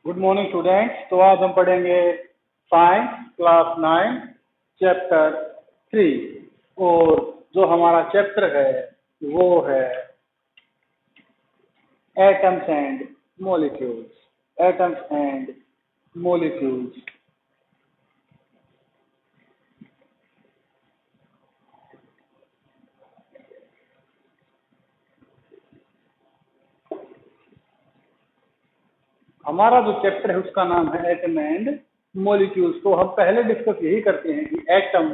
Good morning students. तो आज हम पढ़ेंगे साइंस क्लास 9 चैप्टर 3। और जो हमारा चैप्टर है वो है atoms and molecules. Atoms and molecules. हमारा जो चैप्टर है उसका नाम है एटम एंड मॉलिक्यूल्स। तो हम पहले डिस्कस यही करते हैं कि एटम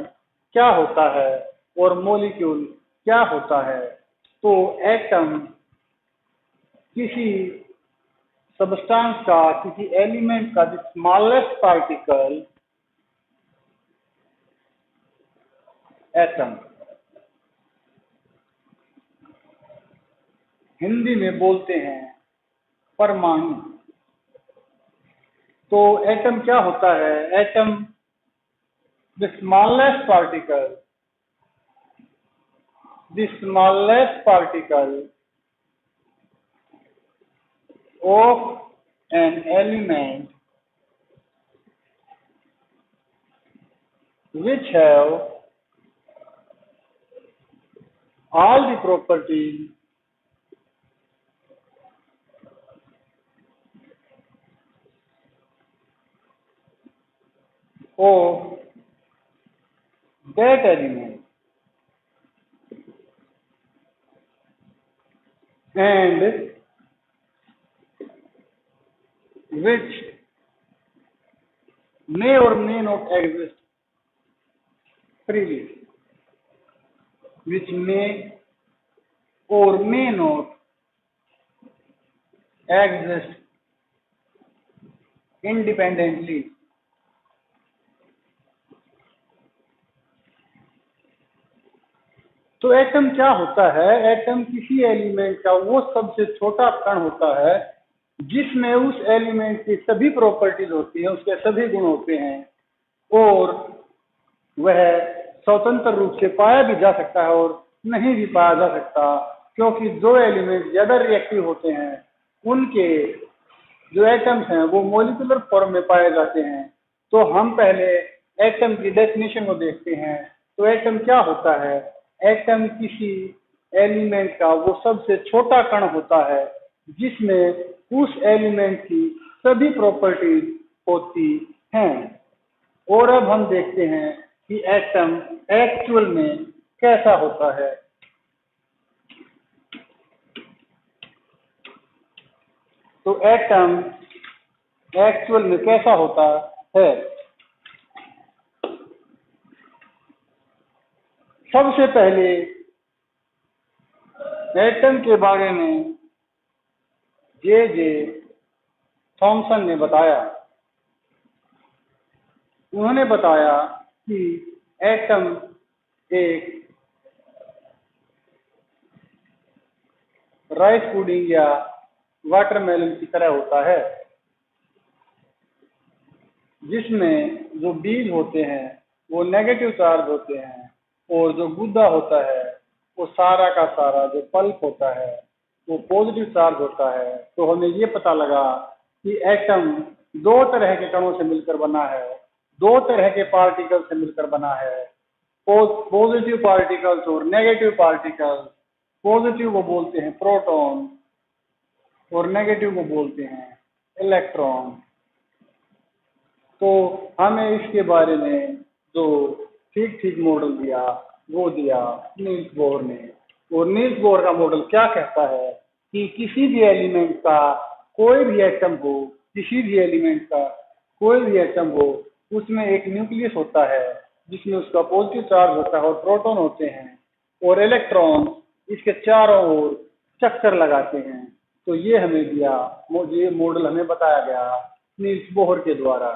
क्या होता है और मॉलिक्यूल क्या होता है। तो एटम किसी सब्सटेंस का, किसी एलिमेंट का स्मॉलेस्ट पार्टिकल एटम। हिंदी में बोलते हैं परमाणु। तो एटम क्या होता है? Atom the smallest particle, the smallest particle of an element which have all the properties of that element and which may or may not exist freely, which may or may not exist independently। तो atom क्या होता है? Atom किसी element का वो सबसे छोटा कण होता है जिसमें उस एलिमेंट की सभी प्रॉपर्टीज होती हैं, उसके सभी गुण होते हैं और वह स्वतंत्र रूप से पाया भी जा सकता है और नहीं भी पाया जा सकता, क्योंकि जो एलिमेंट ज्यादा रिएक्टिव होते हैं उनके जो एटम्स हैं वो मॉलिक्यूलर फॉर्म में पाए जाते हैं। तो हम पहले एटम की डेफिनेशन को देखते हैं। तो एटम क्या होता है? एटम किसी एलिमेंट का वो सबसे छोटा कण होता है जिसमें उस एलिमेंट की सभी प्रॉपर्टीज होती हैं। और अब हम देखते हैं कि एटम एक्चुअल में कैसा होता है। तो एटम एक्चुअल में कैसा होता है? सबसे पहले एटम के बारे में जे थॉमसन ने बताया। उन्होंने बताया कि एटम एक राइस पुडिंग या वाटरमेलन की तरह होता है जिसमें जो बीज होते हैं वो नेगेटिव चार्ज होते हैं और जो गुद्दा होता है वो सारा का सारा जो पल्प होता है वो पॉजिटिव चार्ज होता है। तो हमें ये पता लगा कि एटम दो तरह के कणों से मिलकर बना है, दो तरह के पार्टिकल से मिलकर बना है, पॉजिटिव पार्टिकल्स और नेगेटिव पार्टिकल्स। पॉजिटिव को बोलते हैं प्रोटॉन और नेगेटिव को बोलते हैं इलेक्ट्रॉन। तो हमें इसके बारे में जो ठीक ठीक मॉडल दिया वो दिया नील्स बोर ने। और नील्स बोर का मॉडल क्या कहता है कि किसी भी एलिमेंट का कोई भी एटम हो, किसी भी एलिमेंट का कोई भी एटम हो, उसमें एक न्यूक्लियस होता है जिसमें उसका पॉजिटिव चार्ज होता है और प्रोटॉन होते हैं और इलेक्ट्रॉन इसके चारों ओर चक्कर लगाते हैं। तो ये हमें दिया, ये मॉडल हमें बताया गया नील्स बोहर के द्वारा।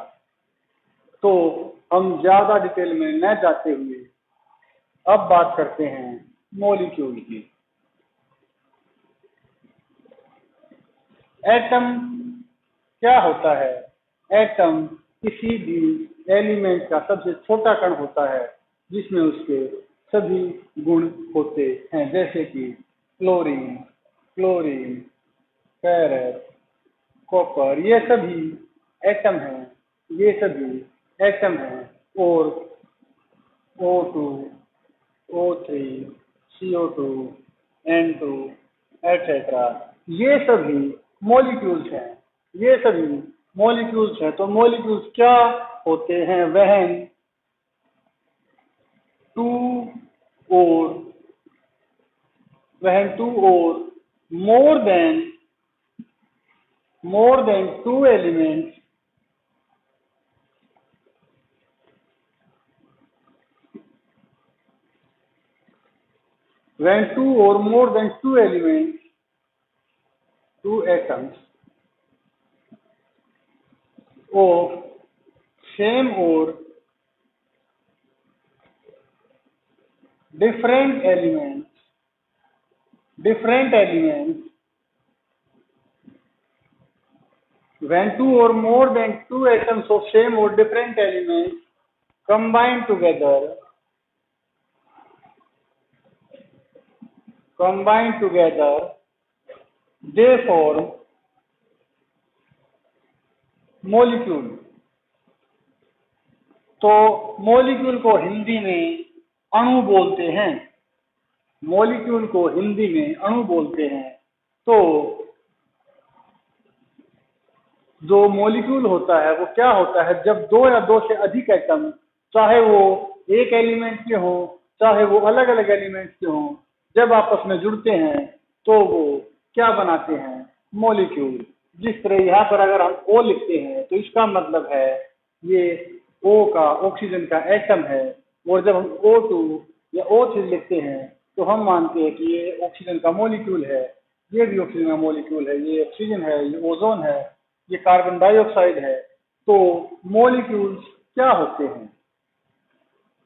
तो हम ज्यादा डिटेल में न जाते हुए अब बात करते हैं मॉलिक्यूल की। एटम क्या होता है? एटम किसी भी एलिमेंट का सबसे छोटा कण होता है जिसमें उसके सभी गुण होते हैं, जैसे कि क्लोरीन, फेरस, कॉपर, ये सभी एटम हैं, ये सभी एटम हैं। और O2, O3, CO2, N2 etcetera, ये सभी मॉलिक्यूल्स हैं, ये सभी मॉलिक्यूल्स हैं। तो मॉलिक्यूल्स क्या होते हैं? वहन टू और more than two elements when two or more than two elements, two atoms of same or different elements when two or more than two atoms of same or different elements combine together they form molecule। तो molecule को हिंदी में अणु बोलते हैं, molecule को हिंदी में अणु बोलते हैं। तो जो मॉलिक्यूल होता है वो क्या होता है? जब दो या दो से अधिक एटम, चाहे वो एक एलिमेंट के हो चाहे वो अलग अलग एलिमेंट्स के हों, जब आपस में जुड़ते हैं तो वो क्या बनाते हैं? मॉलिक्यूल। जिस तरह यहाँ पर अगर हम O लिखते हैं तो इसका मतलब है ये O का, ऑक्सीजन का एटम है। और जब हम O2 या O3 लिखते हैं तो हम मानते हैं कि ये ऑक्सीजन का मॉलिक्यूल है, ये भी ऑक्सीजन का मॉलिक्यूल है, ये ऑक्सीजन है, ये ओजोन है, ये कार्बन डाइऑक्साइड है। तो मॉलिक्यूल्स क्या होते हैं?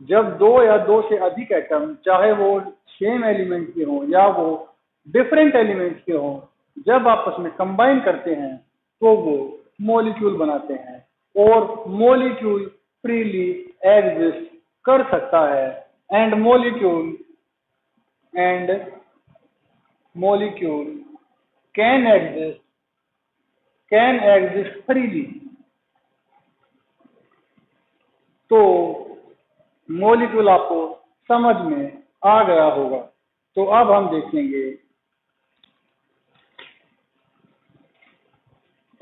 जब दो या दो से अधिक एटम, चाहे वो सेम एलिमेंट के हों या वो डिफरेंट एलिमेंट्स के हों, जब आपस में कंबाइन करते हैं तो वो मॉलिक्यूल बनाते हैं। और मॉलिक्यूल फ्रीली एग्जिस्ट कर सकता है and molecule can exist freely. तो मॉलिक्यूल आपको समझ में आ गया होगा। तो अब हम देखेंगे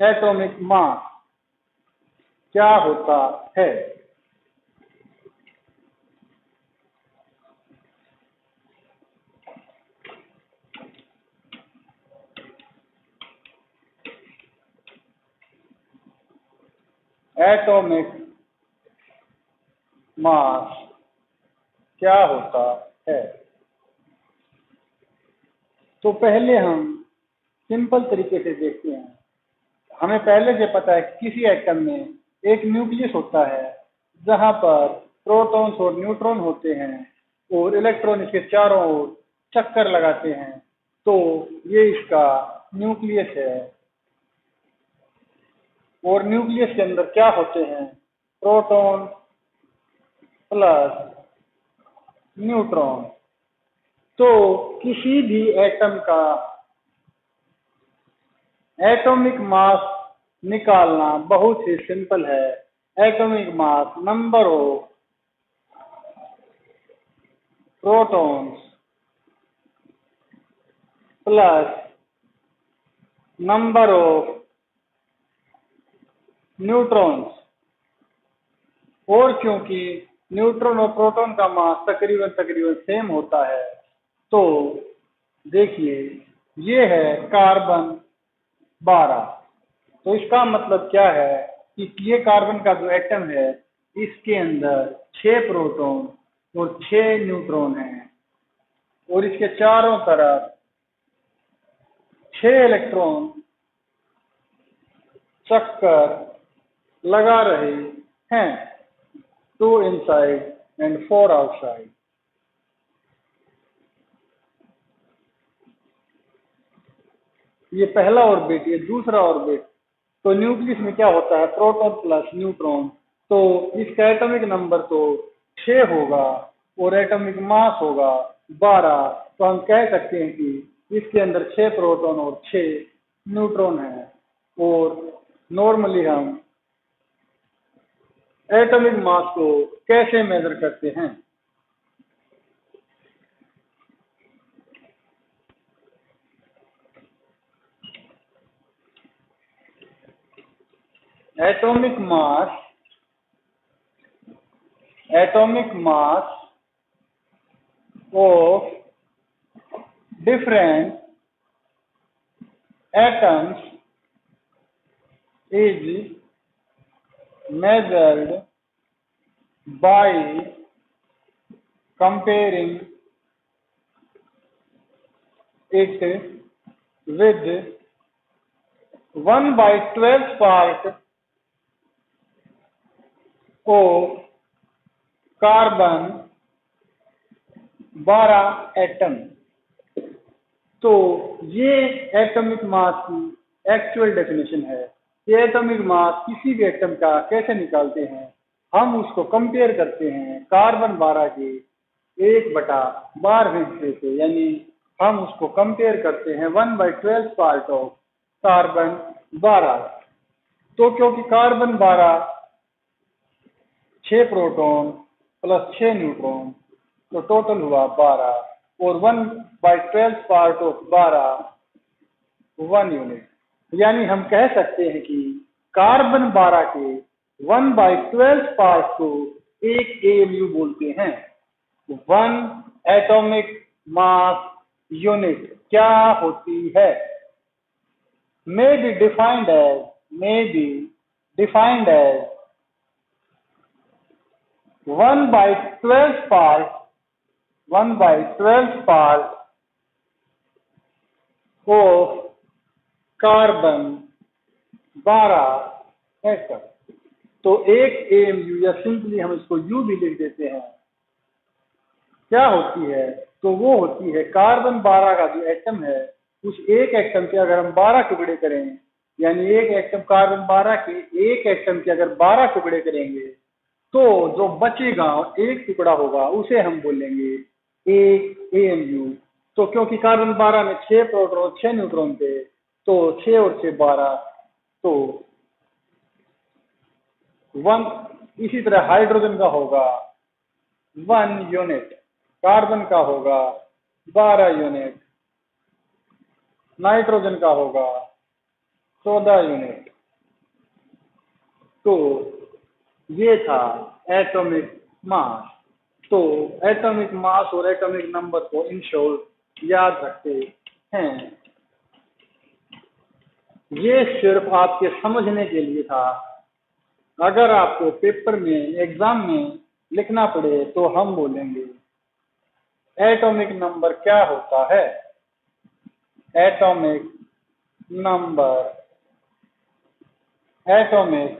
एटॉमिक मास क्या होता है। एटॉमिक मास क्या होता है? तो पहले हम सिंपल तरीके से देखते हैं। हमें पहले से पता है कि किसी एटम में एक न्यूक्लियस होता है जहां पर प्रोटॉन्स और न्यूट्रॉन होते हैं और इलेक्ट्रॉन इसके चारों ओर चक्कर लगाते हैं। तो ये इसका न्यूक्लियस है। और न्यूक्लियस के अंदर क्या होते हैं? Proton plus neutron. तो किसी भी एटम का एटॉमिक मास निकालना बहुत ही सिंपल है। Atomic mass number of protons plus number of neutrons. और क्योंकि न्यूट्रॉन और प्रोटॉन का मास तकरीबन सेम होता है, तो देखिए ये है कार्बन 12। तो इसका मतलब क्या है कि ये कार्बन का जो एटम है इसके अंदर 6 प्रोटॉन और 6 न्यूट्रॉन हैं और इसके चारों तरफ 6 इलेक्ट्रॉन चक्कर लगा रहे हैं, 2 इनसाइड एंड 4 आउटसाइड। ये पहला ऑर्बिट, ये दूसरा ऑर्बिट। तो न्यूक्लियस में क्या होता है? Proton plus neutron. तो इसका एटॉमिक नंबर तो 6 होगा और एटॉमिक मास होगा 12। तो हम कह सकते हैं कि इसके अंदर 6 प्रोटॉन और 6 न्यूट्रॉन हैं। और नॉर्मली हम एटॉमिक मास को कैसे मेजर करते हैं। Atomic mass of different atoms is measured by comparing it with 1/12 part of carbon 12 atom. तो ये एटॉमिक मास की एक्चुअल डेफिनेशन है। ये एटॉमिक मास किसी भी एटम का कैसे निकालते हैं, हम उसको कंपेयर करते हैं कार्बन 12 के 1/12 हिस्से से, यानी हम उसको कंपेयर करते हैं 1/12 पार्ट ऑफ कार्बन 12। तो क्योंकि कार्बन 12 6 प्रोटॉन प्लस 6 न्यूट्रॉन, तो टोटल हुआ 12, और 1/12 पार्ट ऑफ 12 1 यूनिट, यानी हम कह सकते हैं कि कार्बन 12 के 1/12 पार्ट को एक AMU बोलते हैं। 1 एटॉमिक मास यूनिट क्या होती है? may be defined as 1/12 part of carbon 12 atom. तो एक AMU, या सिंपली हम इसको U भी लिख देते हैं, क्या होती है? तो वो होती है कार्बन 12 का जो एटम है, उस एक एटम के अगर हम 12 टुकड़े करें, यानी एक एटम कार्बन 12 के एक एटम के अगर 12 टुकड़े करेंगे, तो जो बचेगा एक टुकड़ा होगा, उसे हम बोलेंगे एक AMU। तो क्योंकि कार्बन 12 में 6 प्रोटॉन और 6 न्यूट्रॉन थे, तो 6 और 6 12, तो 1। इसी तरह हाइड्रोजन का होगा 1 यूनिट, कार्बन का होगा 12 यूनिट, नाइट्रोजन का होगा 14 यूनिट। तो ये था एटॉमिक मास। तो एटॉमिक मास और एटॉमिक नंबर को इन शॉर्ट याद रखते हैं। ये सिर्फ आपके समझने के लिए था। अगर आपको पेपर में, एग्जाम में लिखना पड़े, तो हम बोलेंगे एटॉमिक नंबर क्या होता है? Atomic number, atomic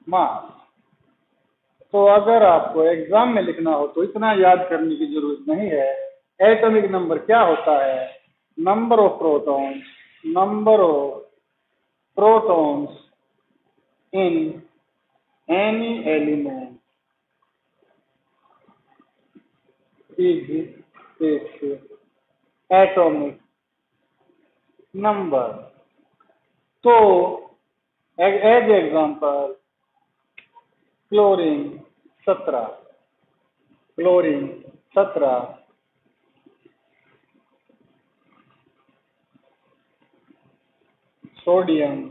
mass. तो अगर आपको एग्जाम में लिखना हो तो इतना याद करने की जरूरत नहीं है। एटॉमिक नंबर क्या होता है? Number of protons in any element is its atomic number. तो एज एग्जाम्पल, क्लोरीन 17, सोडियम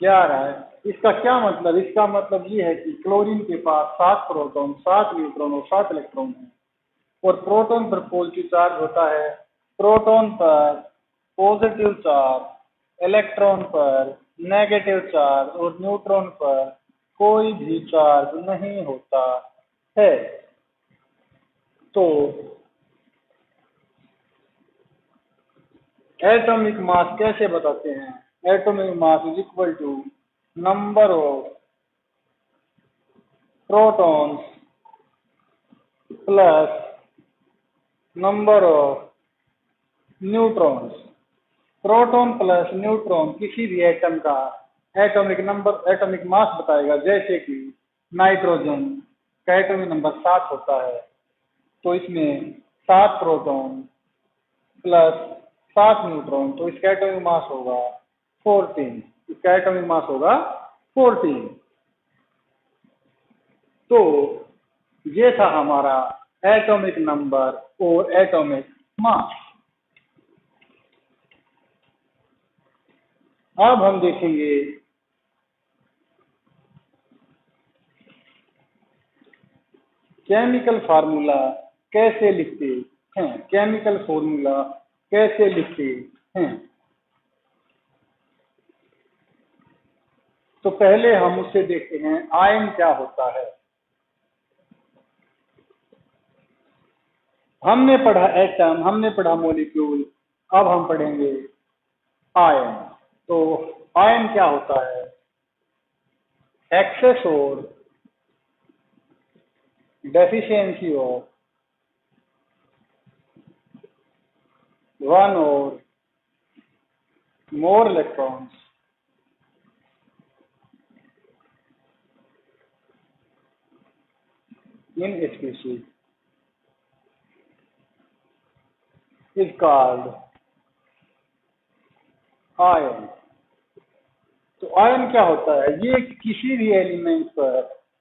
11। इसका क्या मतलब? इसका मतलब ये है कि क्लोरीन के पास 7 प्रोटॉन, 7 न्यूट्रॉन और 7 इलेक्ट्रॉन है, और प्रोटॉन पर पॉजिटिव चार्ज होता है, प्रोटॉन पर पॉजिटिव चार्ज, इलेक्ट्रॉन पर नेगेटिव चार्ज, और न्यूट्रॉन पर कोई भी चार्ज नहीं होता है। तो एटॉमिक मास कैसे बताते हैं? Atomic mass is equal to number of protons plus number of neutrons. Proton plus neutron किसी भी एटम का एटॉमिक नंबर, एटॉमिक मास बताएगा। जैसे कि नाइट्रोजन का एटॉमिक नंबर 7 होता है, तो इसमें 7 प्रोटॉन प्लस 7 न्यूट्रॉन, तो इसका एटॉमिक मास होगा 14, इसका एटॉमिक मास होगा 14। तो ये था हमारा एटॉमिक नंबर और एटॉमिक मास। अब हम देखेंगे केमिकल फार्मूला कैसे लिखते हैं, केमिकल फॉर्मूला कैसे लिखते हैं। तो पहले हम उससे देखते हैं आयन क्या होता है। हमने पढ़ा एटम, हमने पढ़ा मॉलिक्यूल, अब हम पढ़ेंगे आयन। तो आयन क्या होता है? एक्सेस और डेफिशिएंसी ऑफ वन और मोर electrons in a species is called ion। तो आयन क्या होता है? ये किसी भी एलिमेंट पर,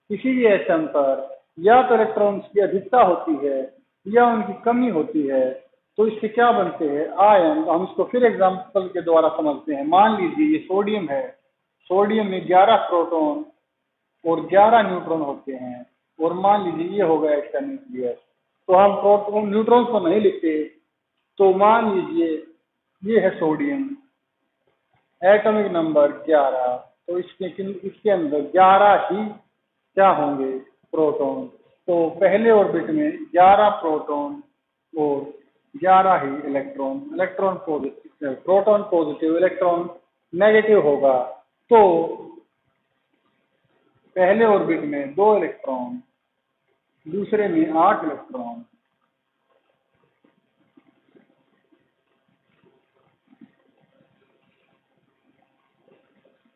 किसी भी एटम पर या तो इलेक्ट्रॉन्स की अधिकता होती है या उनकी कमी होती है, तो इससे क्या बनते हैं? आयन। हम इसको फिर एग्जांपल के द्वारा समझते हैं। मान लीजिए ये सोडियम है, सोडियम में 11 प्रोटॉन और 11 न्यूट्रॉन होते हैं, और मान लीजिए ये हो गया इसका न्यूक्लियस। तो हम प्रोटॉन न्यूट्रॉन को नहीं लिखते, तो मान लीजिए ये है सोडियम, एटॉमिक नंबर 11, तो इसके अंदर 11 ही क्या होंगे? प्रोटॉन। तो पहले ऑर्बिट में 11 प्रोटॉन और 11 ही electron. Electron positive, proton positive, electron negative होगा। तो पहले ऑर्बिट में 2 इलेक्ट्रॉन, दूसरे में 8 इलेक्ट्रॉन,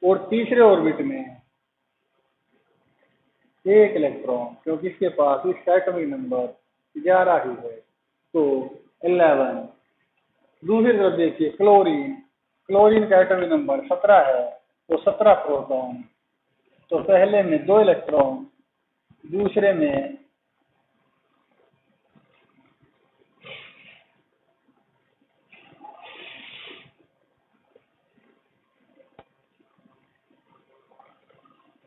और तीसरे ऑर्बिट में 1 इलेक्ट्रॉन, क्योंकि इसके पास इसका एटॉमिक नंबर 11 ही है, तो 11। दूसरी तरफ देखिए क्लोरीन, क्लोरीन का एटॉमिक नंबर 17 है, तो 17 प्रोटॉन। तो पहले में 2 इलेक्ट्रॉन, दूसरे में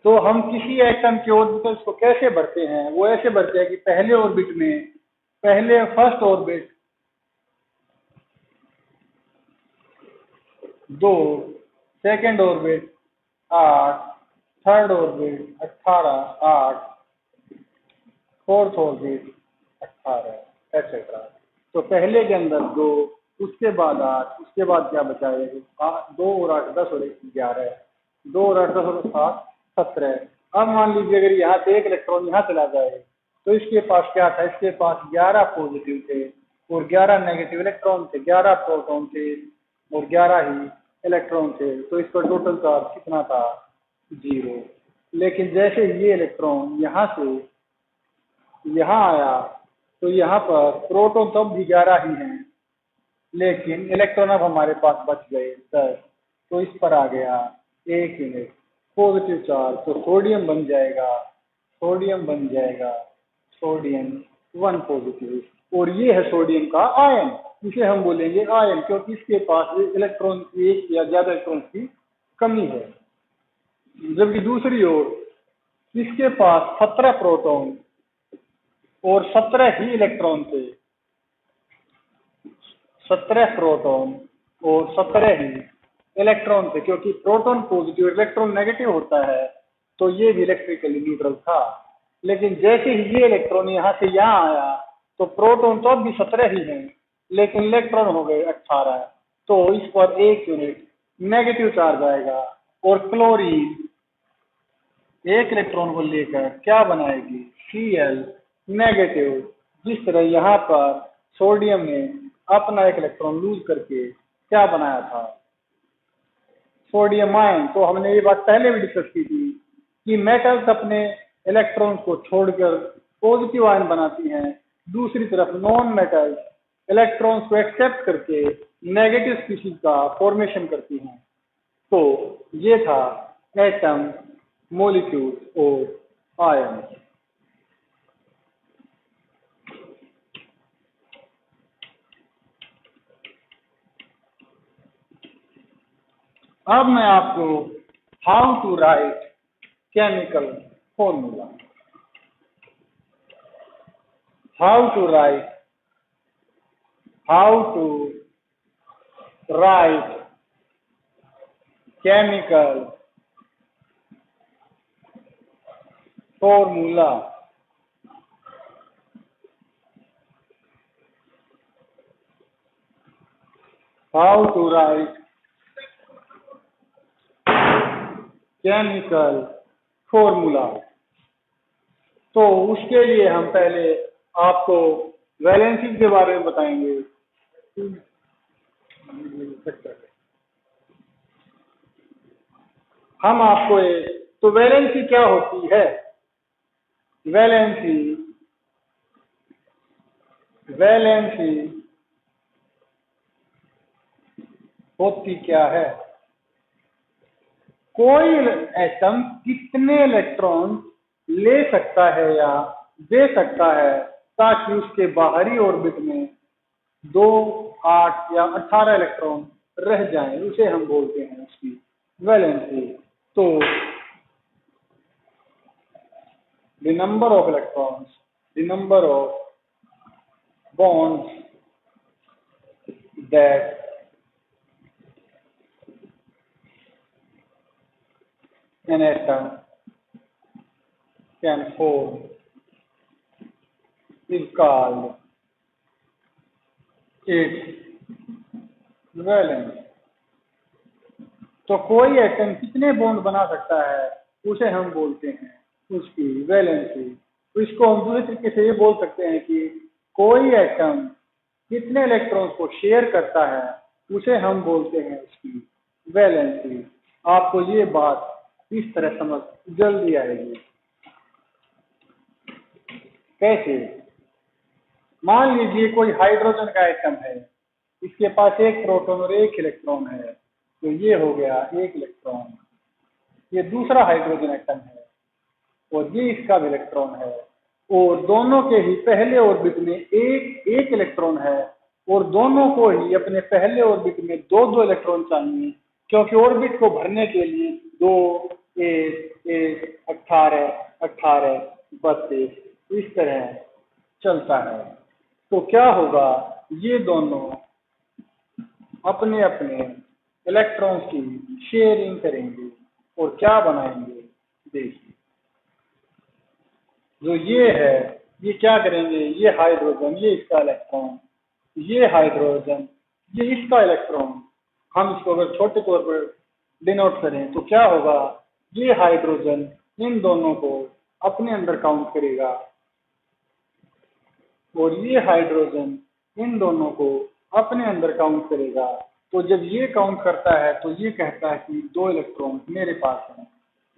तो हम किसी एटम के ऑर्बिटल्स को कैसे भरते हैं? वो ऐसे भरते हैं कि पहले ऑर्बिट में, पहले first orbit 2, second orbit 8, third orbit 18, 8, fourth orbit 18, etcetera. तो पहले के अंदर 2, उसके बाद 8, उसके बाद क्या बचा है? 2 और 8 10 और 1 11, 2 और 8 10 और 7 17। अब मान लीजिए अगर यहाँ से 1 इलेक्ट्रॉन यहाँ चला जाए, तो इसके पास क्या था? इसके पास 11 पॉजिटिव थे और 11 नेगेटिव इलेक्ट्रॉन थे, 11 प्रोटॉन थे और 11 ही इलेक्ट्रॉन थे। तो इसका टोटल चार्ज कितना था? 0। लेकिन जैसे ये इलेक्ट्रॉन यहाँ से यहाँ आया, तो यहाँ पर प्रोटॉन तो अब भी 11 ही हैं, लेकिन इलेक्ट्रॉन अब हमारे पास बच गए 10। तो इस पर आ गया 1 यूनिट पॉजिटिव चार्ज। तो सोडियम बन जाएगा, सोडियम बन जाएगा सोडियम 1 पॉजिटिव। और ये है सोडियम का आयन, इसे हम बोलेंगे आयन, क्योंकि इसके पास इलेक्ट्रॉन की 1 या ज्यादा इलेक्ट्रॉन की कमी है। जबकि दूसरी ओर इसके पास 17 प्रोटॉन और 17 ही इलेक्ट्रॉन थे, 17 प्रोटॉन और 17 ही इलेक्ट्रॉन थे, क्योंकि प्रोटॉन पॉजिटिव इलेक्ट्रॉन नेगेटिव होता है, तो ये भी इलेक्ट्रिकली न्यूट्रल था। लेकिन जैसे ही ये इलेक्ट्रॉन यहाँ से यहाँ आया, तो प्रोटॉन तो अब भी 17 ही हैं, लेकिन इलेक्ट्रॉन हो गए 18। तो इस पर 1 यूनिट नेगेटिव चार्ज आएगा, और क्लोरीन 1 इलेक्ट्रॉन को लेकर क्या बनाएगी? Cl negative. जिस तरह यहाँ पर सोडियम ने अपना 1 इलेक्ट्रॉन लूज करके क्या बनाया था? Sodium ion. तो हमने ये बात पहले भी डिस्कस की थी कि मेटल्स अपने इलेक्ट्रॉन्स को छोड़कर पॉजिटिव आयन बनाती हैं, दूसरी तरफ नॉन मेटल्स इलेक्ट्रॉन्स को एक्सेप्ट करके नेगेटिव स्पीशीज का फॉर्मेशन करती हैं। तो ये था एटम, मॉलिक्यूल और आयन। अब मैं आपको how to write chemical formula, how to write chemical formula. How to write chemical formula. तो उसके लिए हम पहले आपको वैलेंसीज के बारे में बताएंगे। हम आपको तो वैलेंसी क्या होती है? वैलेंसी होती क्या है? कोई एटम कितने इलेक्ट्रॉन ले सकता है या दे सकता है ताकि उसके बाहरी ऑर्बिट में 2, 8 या 18 इलेक्ट्रॉन रह जाएं, उसे हम बोलते हैं उसकी वैलेंसी। तो the number of electrons, the number of bonds that an atom can form is called its valence। तो कोई एटम कितने बॉन्ड बना सकता है उसे हम बोलते हैं उसकी वैलेंसी। तो इसको हम दूसरे तरीके से ये बोल सकते हैं कि कोई एटम कितने इलेक्ट्रॉन्स को शेयर करता है उसे हम बोलते हैं उसकी वैलेंसी। आपको ये बात इस तरह समझ जल्दी आएगी। कैसे? मान लीजिए कोई हाइड्रोजन का एटम है, इसके पास एक प्रोटॉन और एक इलेक्ट्रॉन है, तो ये हो गया एक इलेक्ट्रॉन। ये दूसरा हाइड्रोजन एटम है और ये इसका भी इलेक्ट्रॉन है, और दोनों के ही पहले ऑर्बिट में एक इलेक्ट्रॉन है, और दोनों को ही अपने पहले ऑर्बिट में 2 इलेक्ट्रॉन चाहिए, क्योंकि ऑर्बिट को भरने के लिए 2, 1, 18, 18, 32 इस तरह चलता है। तो क्या होगा, ये दोनों अपने अपने इलेक्ट्रॉन्स की शेयरिंग करेंगे और क्या बनाएंगे, देखिए। जो ये है, ये क्या करेंगे, ये हाइड्रोजन, ये इसका इलेक्ट्रॉन, ये हाइड्रोजन, ये इसका इलेक्ट्रॉन। हम इसको अगर छोटे तौर पर डिनोट करें तो क्या होगा, ये हाइड्रोजन इन दोनों को अपने अंदर काउंट करेगा और ये हाइड्रोजन इन दोनों को अपने अंदर काउंट करेगा। तो जब ये काउंट करता है तो ये कहता है कि 2 इलेक्ट्रॉन मेरे पास हैं।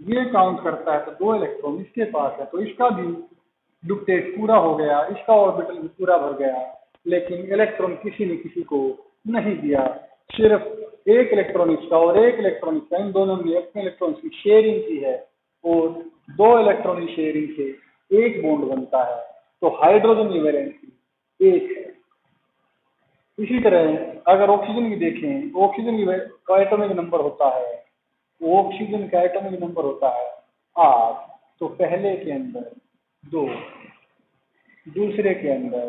ये काउंट करता है तो 2 इलेक्ट्रॉन इसके पास है, तो इसका भी डुप्टेट पूरा हो गया, इसका ऑर्बिटल भी पूरा भर गया। लेकिन इलेक्ट्रॉन किसी ने किसी को नहीं दिया, सिर्फ एक इलेक्ट्रॉन इसका और एक इलेक्ट्रॉन इसका, इन दोनों ने अपने इलेक्ट्रॉन की शेयरिंग की है और 2 इलेक्ट्रॉन की शेयरिंग से एक बॉन्ड बनता है। तो हाइड्रोजन की वैलेंसी 1 है। इसी तरह अगर ऑक्सीजन की देखें, ऑक्सीजन का एटॉमिक नंबर होता है, ऑक्सीजन का एटॉमिक नंबर होता है 8। तो पहले के अंदर 2, दूसरे के अंदर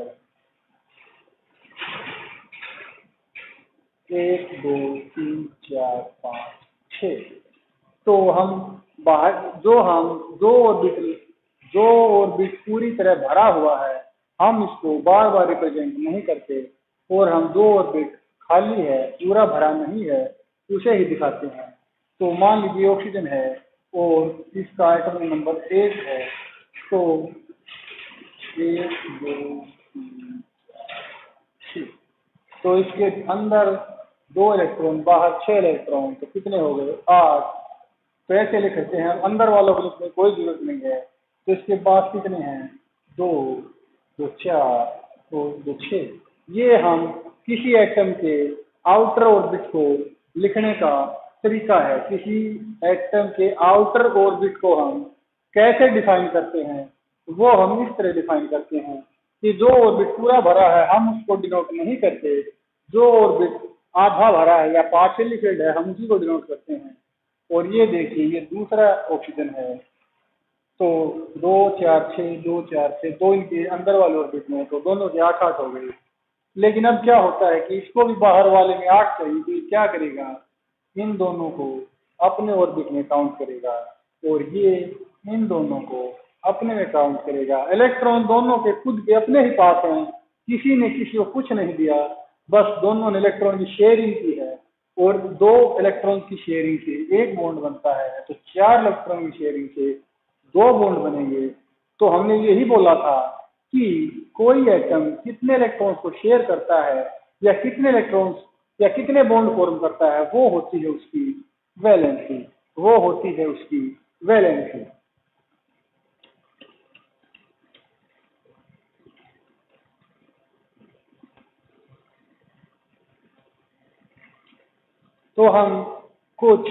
1, 2, 3, 4, 5, 6। तो हम बाहर जो ऑर्बिट पूरी तरह भरा हुआ है, हम इसको बार बार रिप्रेजेंट नहीं करते, और हम 2 ऑर्बिट खाली है, पूरा भरा नहीं है, उसे ही दिखाते हैं। तो मान लीजिए ऑक्सीजन है और इसका एटॉमिक नंबर 1 है, तो 1, 2, 3, 4, 6। तो इसके अंदर 2 इलेक्ट्रॉन, बाहर 6 इलेक्ट्रॉन, तो कितने हो गए, 8। तो ऐसे लिख सकते हैं, अंदर वालों को लिखने की कोई जरूरत नहीं है। तो इसके पास कितने हैं, 2, 2, 4, 2, 2, 6। ये हम किसी एटम के आउटर ऑर्बिट को लिखने का तरीका है। किसी एटम के आउटर ऑर्बिट को हम कैसे डिफाइन करते हैं, वो हम इस तरह डिफाइन करते हैं कि जो ऑर्बिट पूरा भरा है हम उसको डिनोट नहीं करते, जो ऑर्बिट आधा भरा है या पार्शियली फिल्ड है हम उसी को डिनोट करते हैं। और ये देखिए, ये दूसरा ऑक्सीजन है, तो 2 4 6 2 4 6 दो इनके अंदर वाले ऑर्बिट में, तो दोनों के 8 8 हो गए। लेकिन अब क्या होता है कि इसको भी बाहर वाले में 8 चाहिए, तो ये क्या करेगा, इन दोनों को अपने ऑर्बिट में काउंट करेगा और ये इन दोनों को अपने में काउंट करेगा। इलेक्ट्रॉन दोनों के खुद के अपने ही पास हैं, किसी ने किसी को कुछ नहीं दिया, बस दोनों ने इलेक्ट्रॉन की शेयरिंग की है और 2 इलेक्ट्रॉन की शेयरिंग से एक बॉन्ड बनता है, तो 4 इलेक्ट्रॉन की शेयरिंग से 2 बॉन्ड बनेंगे। तो हमने यही बोला था कि कोई एटम कितने इलेक्ट्रॉन्स को शेयर करता है या कितने इलेक्ट्रॉन्स या कितने बॉन्ड फॉर्म करता है, वो होती है उसकी वैलेंसी, वो होती है उसकी वैलेंसी। तो हम कुछ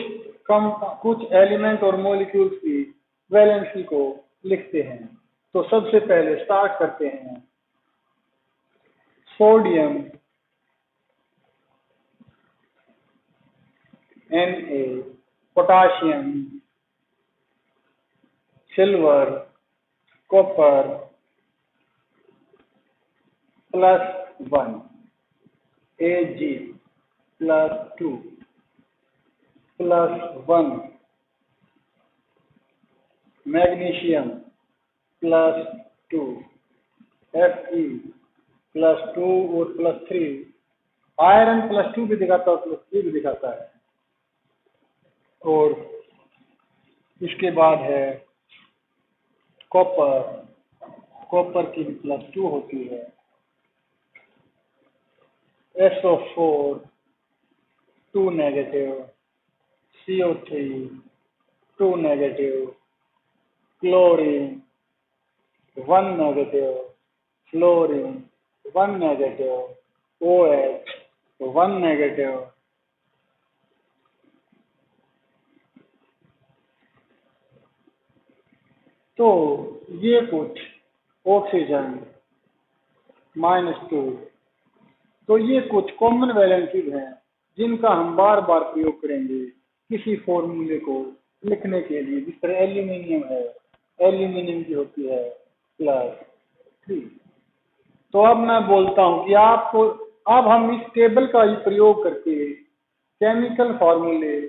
कुछ एलिमेंट और मॉलिक्यूल्स की वैलेंसी को लिखते हैं। तो सबसे पहले स्टार्ट करते हैं sodium Na, potassium, silver, copper +1, Ag +2 +1, magnesium +2, Fe +2 और +3, आयरन +2 भी दिखाता है और +3 भी दिखाता है। और इसके बाद है कॉपर, कॉपर की +2 होती है। SO4 2 negative, CO3 2 negative, chlorine 1 negative, fluorine 1 negative, OH 1 negative. तो ये कुछ ऑक्सीजन -2, तो ये कुछ कॉमन वैलेंसीज हैं जिनका हम बार बार प्रयोग करेंगे किसी फॉर्मूले को लिखने के लिए। जिस तरह एल्यूमिनियम है, एल्यूमिनियम की होती है +3। तो अब मैं बोलता हूं कि आपको, अब हम इस टेबल का ही प्रयोग करके केमिकल फार्मूले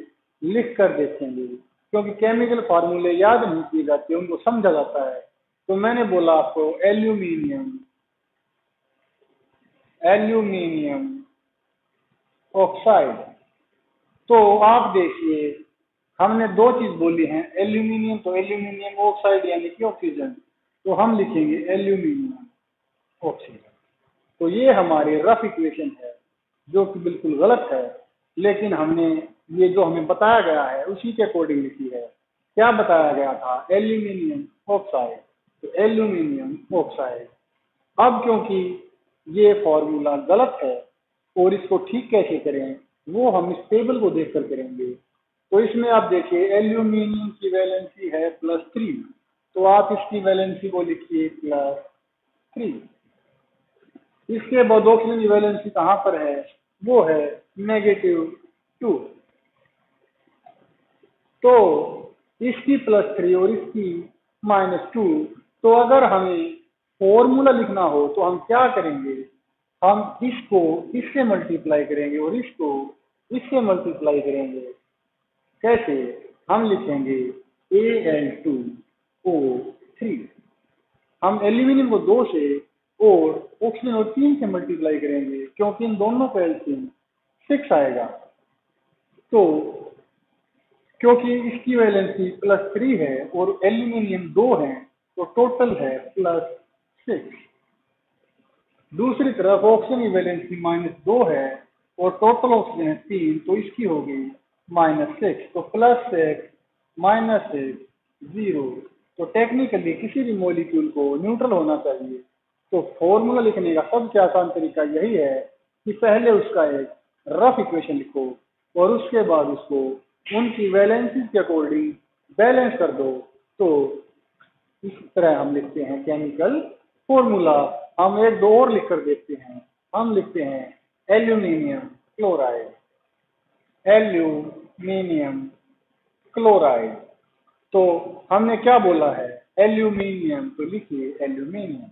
लिख कर देखेंगे, क्योंकि केमिकल फार्मूले याद नहीं किए जाते, उनको समझा जाता है। तो मैंने बोला आपको एल्यूमिनियम, एल्यूमिनियम ऑक्साइड। तो आप देखिए, हमने 2 चीज बोली हैं, एल्यूमिनियम, तो एल्यूमिनियम ऑक्साइड यानी कि ऑक्सीजन, तो हम लिखेंगे एल्यूमिनियम ऑक्सीजन। तो ये हमारी रफ इक्वेशन है जो कि बिल्कुल गलत है, लेकिन हमने ये जो हमें बताया गया है उसी के अकॉर्डिंग लिखी है। क्या बताया गया था, एल्यूमिनियम ऑक्साइड, तो एल्यूमिनियम ऑक्साइड। अब क्योंकि ये फॉर्मूला गलत है और इसको ठीक कैसे करें वो हम इस टेबल को देखकर करेंगे। तो इसमें आप देखिए, एल्यूमिनियम की वैलेंसी है +3, तो आप इसकी वैलेंसी को लिखिए +3। इसके बाद ऑक्सीजन की वैलेंसी कहाँ पर है, वो है -2। तो इसकी +3 और इसकी -2। तो अगर हमें फॉर्मूला लिखना हो तो हम क्या करेंगे, हम इसको इससे मल्टीप्लाई करेंगे और इसको इससे मल्टीप्लाई करेंगे। कैसे, हम लिखेंगे Al2O3। हम एल्यूमिनियम को 2 से और ऑक्सीजन और 3 से मल्टीप्लाई करेंगे, क्योंकि इन दोनों का एलसीएम 6 आएगा। तो क्योंकि इसकी वैलेंसी +3 है और एल्यूमिनियम 2 है, तो टोटल है +6। दूसरी तरफ ऑक्सीजन की वैलेंसी -2 है और टोटल ऑक्सीजन है 3, तो इसकी होगी -6। तो +6 -6 0। तो टेक्निकली किसी भी मॉलिक्यूल को न्यूट्रल होना चाहिए, तो फॉर्मूला लिखने का सबसे आसान तरीका यही है कि पहले उसका एक रफ इक्वेशन लिखो और उसके बाद उसको उनकी वैलेंसी के अकॉर्डिंग बैलेंस कर दो। तो इस तरह हम लिखते हैं केमिकल फॉर्मूला। हम एक दो और लिख कर देखते हैं। हम लिखते हैं एल्यूमिनियम क्लोराइड, एल्यूमिनियम क्लोराइड। तो हमने क्या बोला है, एल्यूमिनियम, तो लिखिए एल्यूमिनियम,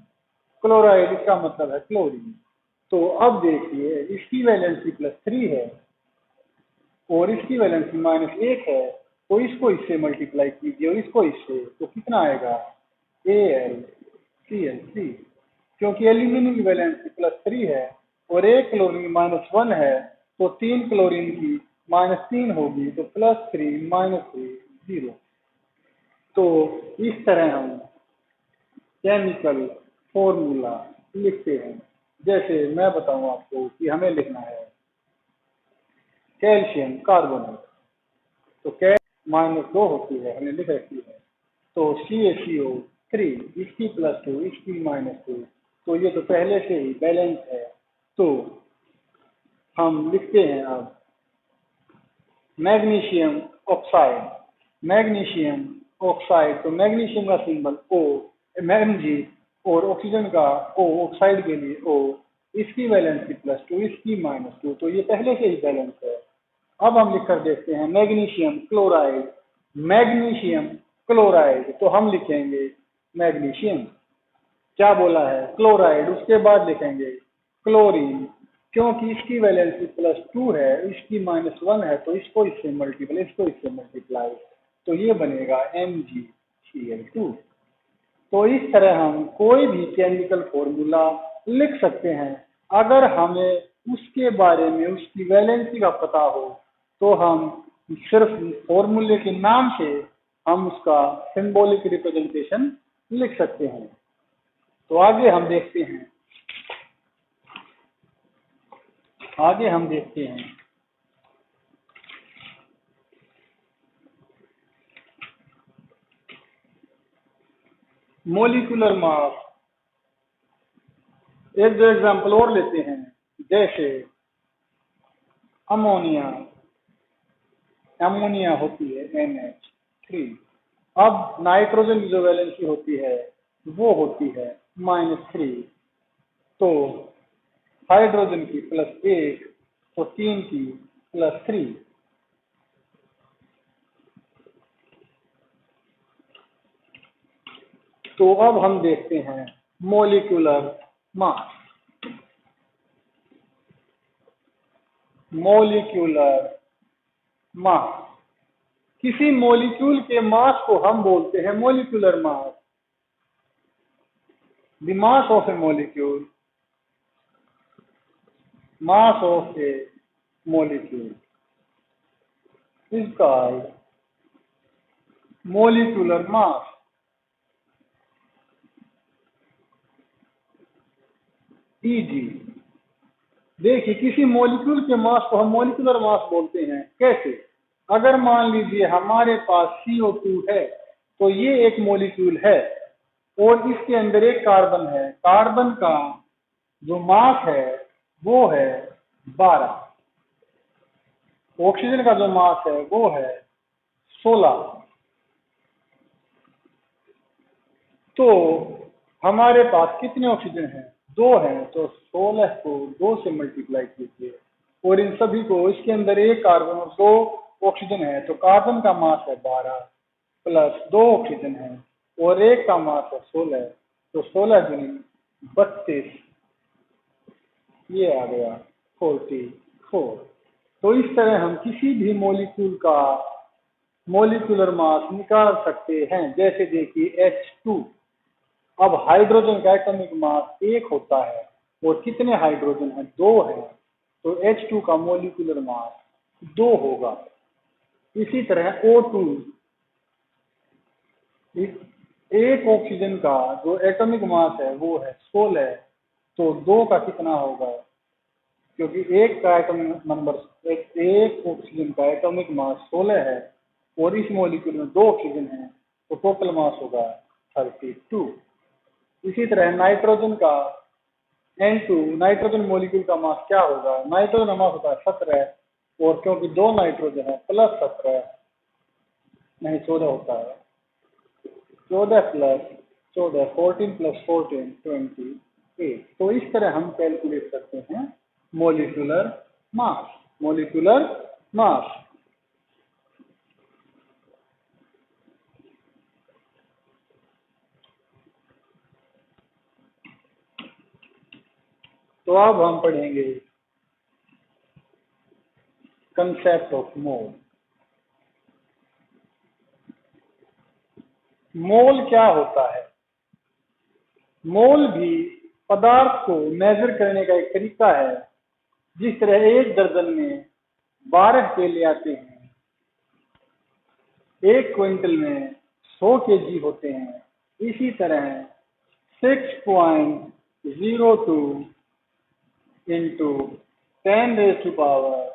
क्लोराइड इसका मतलब है क्लोरीन। तो अब देखिए इसकी वैलेंसी +3 है और इसकी वैलेंसी -1 है, तो इसको इससे मल्टीप्लाई कीजिए और इसको इससे, तो कितना आएगा AlCl3। क्योंकि एल्यूमिनियम की वैलेंसी +3 है और एक क्लोरीन -1 है, तो 3 क्लोरीन की -3 होगी, तो +3 -3 0। तो इस तरह हम केमिकल फॉर्मूला लिखते हैं। जैसे मैं बताऊं आपको कि हमें लिखना है कैल्शियम कार्बोनेट, तो कैल -2 होती है, हमने लिख रखी है। तो CaCO3, इसकी +2 इसकी -2, तो ये तो पहले से ही बैलेंस है। तो हम लिखते हैं अब मैग्नीशियम ऑक्साइड, मैग्नीशियम ऑक्साइड, तो मैग्नीशियम का सिंबल O Mg और ऑक्सीजन का O, ऑक्साइड के लिए O, इसकी वैलेंसी +2 इसकी -2, तो ये पहले से ही बैलेंस है। अब हम लिख कर देखते हैं मैग्नीशियम क्लोराइड, मैग्नीशियम क्लोराइड, तो हम लिखेंगे मैग्नीशियम, क्या बोला है क्लोराइड, उसके बाद लिखेंगे क्लोरीन, क्योंकि इसकी वैलेंसी +2 है, इसकी -1 है, तो इसको इससे मल्टीप्लाई, इसको इससे मल्टीप्लाई, तो ये बनेगा MgCl2। तो इस तरह हम कोई भी केमिकल फॉर्मूला लिख सकते हैं। अगर हमें उसके बारे में उसकी वैलेंसी का पता हो तो हम सिर्फ फॉर्मूले के नाम से हम उसका सिंबॉलिक रिप्रेजेंटेशन लिख सकते हैं। तो आगे हम देखते हैं, आगे हम देखते हैं मोलिकुलर मास। एक दो एग्जाम्पल और लेते हैं, जैसे अमोनिया, अमोनिया होती है NH3। अब नाइट्रोजन की जो वैलेंसी होती है वो होती है -3, तो हाइड्रोजन की +1, तो 3 की +3। तो अब हम देखते हैं मोलिकुलर मास, मोलिकुलर मास, किसी मॉलिक्यूल के मास को हम बोलते हैं molecular mass. The mass of A molecule, mass of A molecule is called molecular mass. Eg, देखिए किसी मॉलिक्यूल के मास को हम मोलिकुलर मास बोलते हैं। कैसे, अगर मान लीजिए हमारे पास CO2 है, तो ये एक मॉलिक्यूल है और इसके अंदर एक कार्बन है, कार्बन का जो मास है वो है 12, ऑक्सीजन का जो मास है वो है 16। तो हमारे पास कितने ऑक्सीजन हैं, 2 हैं, तो 16 को 2 से मल्टीप्लाई कीजिए और इन सभी को, इसके अंदर एक कार्बन और 2 ऑक्सीजन है, तो कार्बन का मास है 12 प्लस 2 ऑक्सीजन है और एक का मास है 16, तो 16 दूनी 32, ये आ गया 44। तो इस तरह हम किसी भी मॉलिक्यूल का मोलिकुलर मास निकाल सकते हैं। जैसे देखिए H2, अब हाइड्रोजन का एटॉमिक मास 1 होता है और कितने हाइड्रोजन हैं, 2 हैं, तो H2 का मोलिकुलर मास 2 होगा। इसी तरह O2, एक ऑक्सीजन का जो एटॉमिक मास है वो है 16, तो 2 का कितना होगा, क्योंकि एक का एटॉमिक नंबर, एक ऑक्सीजन का एटॉमिक मास 16 है और इस मॉलिक्यूल में 2 ऑक्सीजन है, तो टोटल मास होगा 32। इसी तरह नाइट्रोजन का N2 नाइट्रोजन मॉलिक्यूल का मास क्या होगा? नाइट्रोजन का मास होता है 17 और क्योंकि 2 नाइट्रोजन है प्लस 17 नहीं 14 होता है 14 प्लस 14 14 प्लस 14 28। तो इस तरह हम कैलकुलेट करते हैं मोलिकुलर मास। मोलिकुलर मास तो अब हम पढ़ेंगे कंसेप्ट ऑफ मोल। मोल क्या होता है? मोल भी पदार्थ को मेजर करने का एक तरीका है। जिस तरह 1 दर्जन में 12 केले आते हैं, 1 क्विंटल में 100 केजी होते हैं, इसी तरह 6.02 into 10 raised to power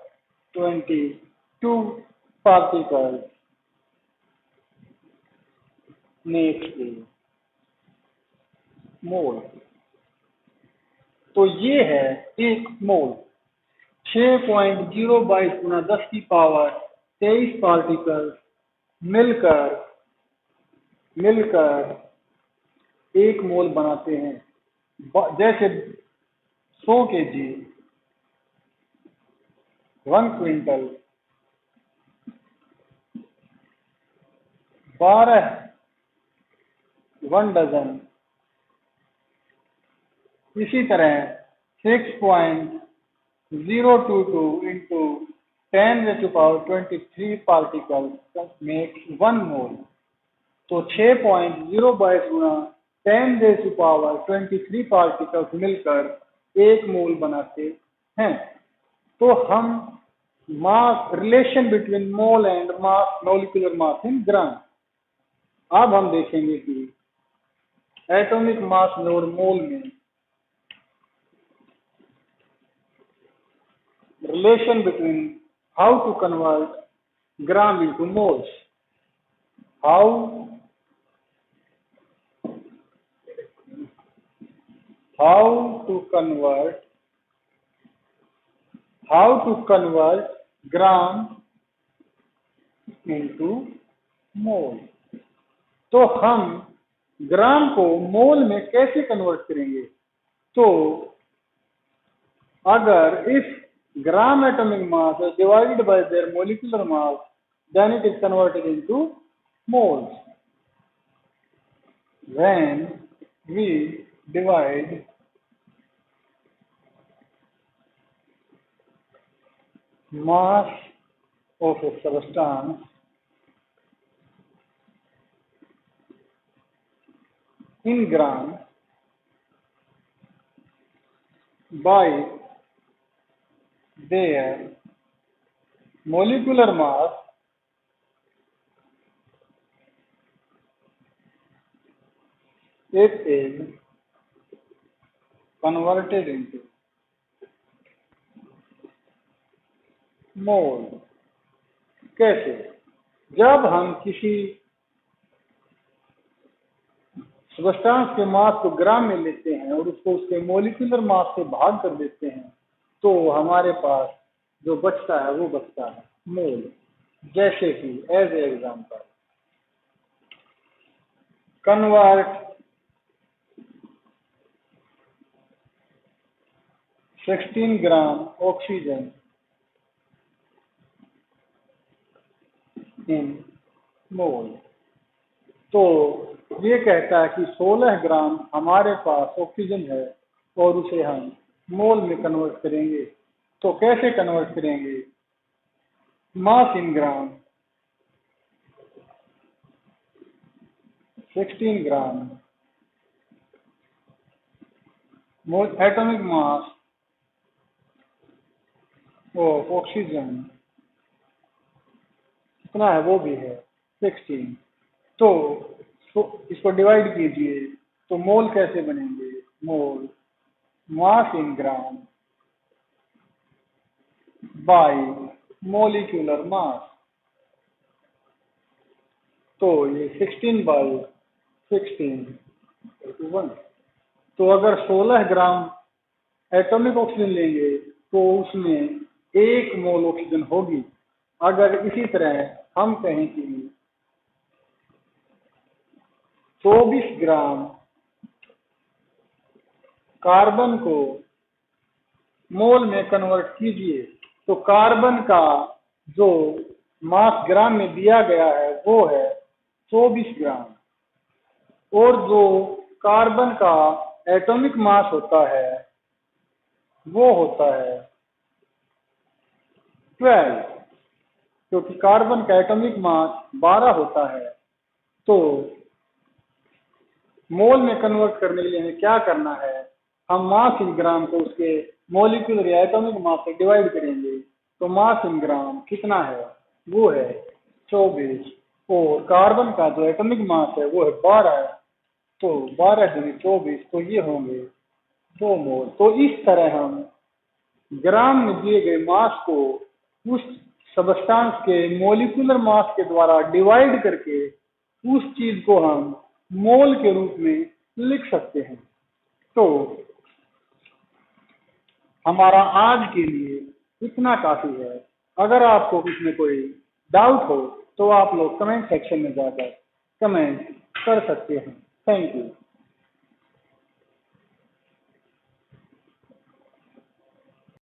22 particles makes a मोल। तो ये है एक मोल। 6.022 गुना 10 की पावर 23 पार्टिकल्स मिलकर एक मोल बनाते हैं। जैसे 100 केजी 1 क्विंटल 12 1 डजन, इसी तरह 6.022 into 10 raised to power 23 particles makes 1 mole। तो 6.022 गुना 10 raised to power 23 पार्टिकल्स मिलकर एक मोल बनाते हैं। तो हम mass relation between mole and mass molecular mass in gram. अब हम देखेंगे कि एटॉमिक मास और मोल में relation between how to convert gram into moles, how to convert gram into mole। तो हम ग्राम को मोल में कैसे कन्वर्ट करेंगे? तो अगर if gram atomic mass is divided by their molecular mass, then it is converted into moles. When we divide mass of a substance in gram by their molecular mass, it is converted into मोल। कैसे? जब हम किसी substance के मास को ग्राम में लेते हैं और उसको उसके मोलिकुलर मास से भाग कर देते हैं तो हमारे पास जो बचता है वो बचता है मोल। जैसे कि as a example convert 16 gram oxygen in mole. तो ये कहता है कि 16 ग्राम हमारे पास ऑक्सीजन है और उसे हम मोल में कन्वर्ट करेंगे। तो कैसे कन्वर्ट करेंगे? मास in gram 16 gram atomic mass of oxygen कितना है वो भी है 16। तो इसको डिवाइड कीजिए तो मोल कैसे बनेंगे? मोल मास in gram bye molecular mass. तो ये 16 बाय 16 1। तो अगर 16 ग्राम एटॉमिक ऑक्सीजन लेंगे तो उसमें 1 मोल ऑक्सीजन होगी। अगर इसी तरह हम कहें कि 24 ग्राम कार्बन को मोल में कन्वर्ट कीजिए तो कार्बन का जो मास ग्राम में दिया गया है वो है 24 ग्राम और जो कार्बन का एटॉमिक मास होता है वो होता है 12, क्योंकि कार्बन का एटॉमिक मास 12 होता है। तो मोल में कन्वर्ट करने के लिए हमें क्या करना है, हम मास इन ग्राम को उसके मॉलिक्यूलर या एटॉमिक मास से डिवाइड करेंगे। तो मास इन ग्राम कितना है, वो है 24 और कार्बन का जो एटॉमिक मास है वो है 12, तो 12 दूनी 24, तो ये होंगे 2 मोल। तो इस तरह हम ग्राम में दिए गए मास को उस सबस्टांस के मॉलिक्यूलर मास के द्वारा डिवाइड करके उस चीज को हम मोल के रूप में लिख सकते हैं। तो हमारा आज के लिए इतना काफी है। अगर आपको इसमें कोई डाउट हो तो आप लोग कमेंट सेक्शन में जाकर कमेंट कर सकते हैं। Thank you.